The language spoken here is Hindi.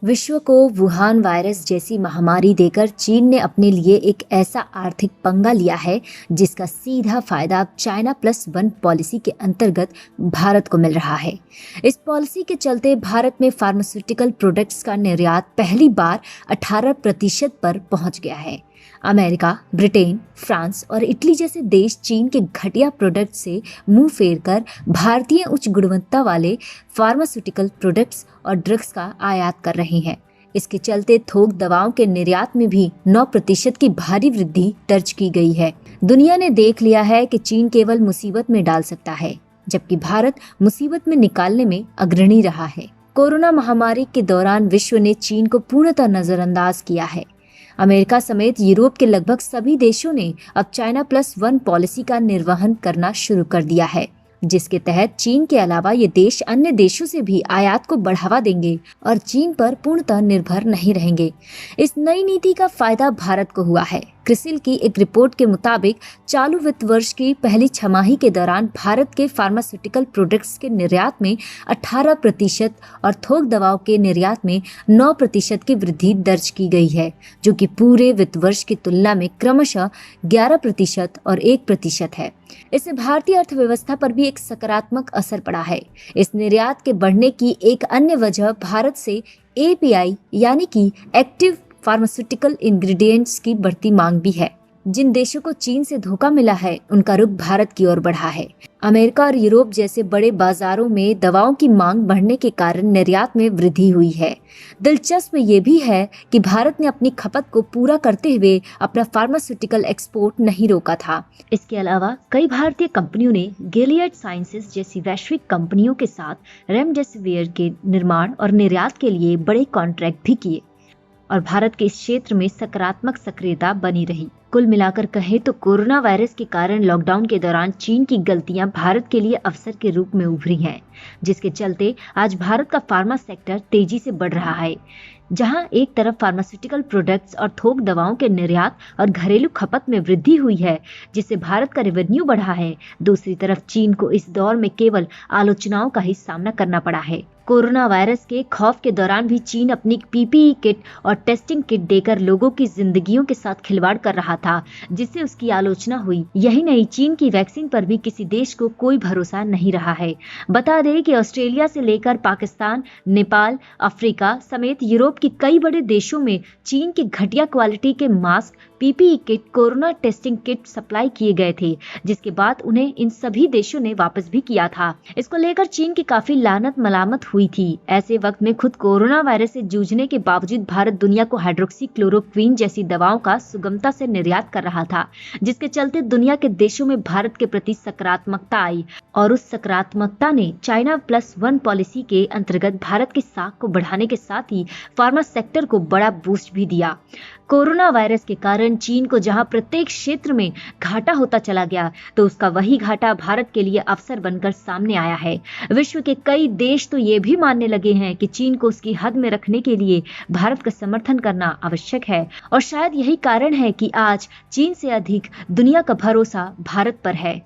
विश्व को वुहान वायरस जैसी महामारी देकर चीन ने अपने लिए एक ऐसा आर्थिक पंगा लिया है जिसका सीधा फायदा अब चाइना+1 पॉलिसी के अंतर्गत भारत को मिल रहा है। इस पॉलिसी के चलते भारत में फार्मास्यूटिकल प्रोडक्ट्स का निर्यात पहली बार 18% पर पहुंच गया है। अमेरिका, ब्रिटेन, फ्रांस और इटली जैसे देश चीन के घटिया प्रोडक्ट से मुंह फेरकर भारतीय उच्च गुणवत्ता वाले फार्मास्यूटिकल प्रोडक्ट्स और ड्रग्स का आयात कर रहे हैं। इसके चलते थोक दवाओं के निर्यात में भी 9% की भारी वृद्धि दर्ज की गई है। दुनिया ने देख लिया है कि चीन केवल मुसीबत में डाल सकता है, जबकि भारत मुसीबत में निकालने में अग्रणी रहा है। कोरोना महामारी के दौरान विश्व ने चीन को पूर्णतः नजरअंदाज किया है। अमेरिका समेत यूरोप के लगभग सभी देशों ने अब चाइना+1 पॉलिसी का निर्वहन करना शुरू कर दिया है, जिसके तहत चीन के अलावा ये देश अन्य देशों से भी आयात को बढ़ावा देंगे और चीन पर पूर्णतः निर्भर नहीं रहेंगे। इस नई नीति का फायदा भारत को हुआ है। क्रिसिल की एक रिपोर्ट के मुताबिक चालू वित्त वर्ष की पहली छमाही के दौरान भारत के फार्मास्यूटिकल प्रोडक्ट्स के निर्यात में 18% और थोक दवाओं के निर्यात में 9% की वृद्धि दर्ज की गई है, जो कि पूरे वित्त वर्ष की तुलना में क्रमशः 11% और 1% है। इससे भारतीय अर्थव्यवस्था पर भी एक सकारात्मक असर पड़ा है। इस निर्यात के बढ़ने की एक अन्य वजह भारत से API यानी कि एक्टिव फार्मास्यूटिकल इंग्रेडिएंट्स की बढ़ती मांग भी है। जिन देशों को चीन से धोखा मिला है, उनका रुख भारत की ओर बढ़ा है। अमेरिका और यूरोप जैसे बड़े बाजारों में दवाओं की मांग बढ़ने के कारण निर्यात में वृद्धि हुई है। दिलचस्प ये भी है कि भारत ने अपनी खपत को पूरा करते हुए अपना फार्मास्यूटिकल एक्सपोर्ट नहीं रोका था। इसके अलावा कई भारतीय कंपनियों ने गिलियड साइंसेज जैसी वैश्विक कंपनियों के साथ रेमडेसिविर के निर्माण और निर्यात के लिए बड़े कॉन्ट्रैक्ट भी किए और भारत के इस क्षेत्र में सकारात्मक सक्रियता बनी रही। कुल मिलाकर कहें तो कोरोना वायरस के कारण लॉकडाउन के दौरान चीन की गलतियां भारत के लिए अवसर के रूप में उभरी हैं, जिसके चलते आज भारत का फार्मा सेक्टर तेजी से बढ़ रहा है। जहां एक तरफ फार्मास्यूटिकल प्रोडक्ट्स और थोक दवाओं के निर्यात और घरेलू खपत में वृद्धि हुई है, जिससे भारत का रेवेन्यू बढ़ा है, दूसरी तरफ चीन को इस दौर में केवल आलोचनाओं का ही सामना करना पड़ा है। कोरोना वायरस के खौफ के दौरान भी चीन अपनी PPE किट और टेस्टिंग किट देकर लोगों की जिंदगियों के साथ खिलवाड़ कर रहा था, जिससे उसकी आलोचना हुई। यही नहीं, चीन की वैक्सीन पर भी किसी देश को कोई भरोसा नहीं रहा है। बता दें कि ऑस्ट्रेलिया से लेकर पाकिस्तान, नेपाल, अफ्रीका समेत यूरोप के कई बड़े देशों में चीन की घटिया क्वालिटी के mask, PPE kit, corona testing kit supply किए गए थे, जिसके बाद उन्हें इन सभी देशों ने वापस भी किया था। इसको लेकर चीन की काफी लानत मलामत हुई थी। ऐसे वक्त में खुद कोरोना वायरस से जूझने के बावजूद भारत दुनिया को हाइड्रोक्सीक्लोरोक्वीन जैसी दवाओं का सुगमता से निर्यात कर रहा था, जिसके चलते दुनिया के देशों में भारत के प्रति सकारात्मकता आई और उस सकारात्मकता ने चाइना+1 पॉलिसी के अंतर्गत भारत की साख को बढ़ाने के साथ ही फार्मा सेक्टर को बड़ा बूस्ट भी दिया। कोरोना वायरस के कारण चीन को जहां प्रत्येक क्षेत्र में घाटा होता चला गया, तो उसका वही घाटा भारत के लिए अवसर बनकर सामने आया है। विश्व के कई देश तो ये भी मानने लगे हैं कि चीन को उसकी हद में रखने के लिए भारत का समर्थन करना आवश्यक है और शायद यही कारण है कि आज चीन से अधिक दुनिया का भरोसा भारत पर है।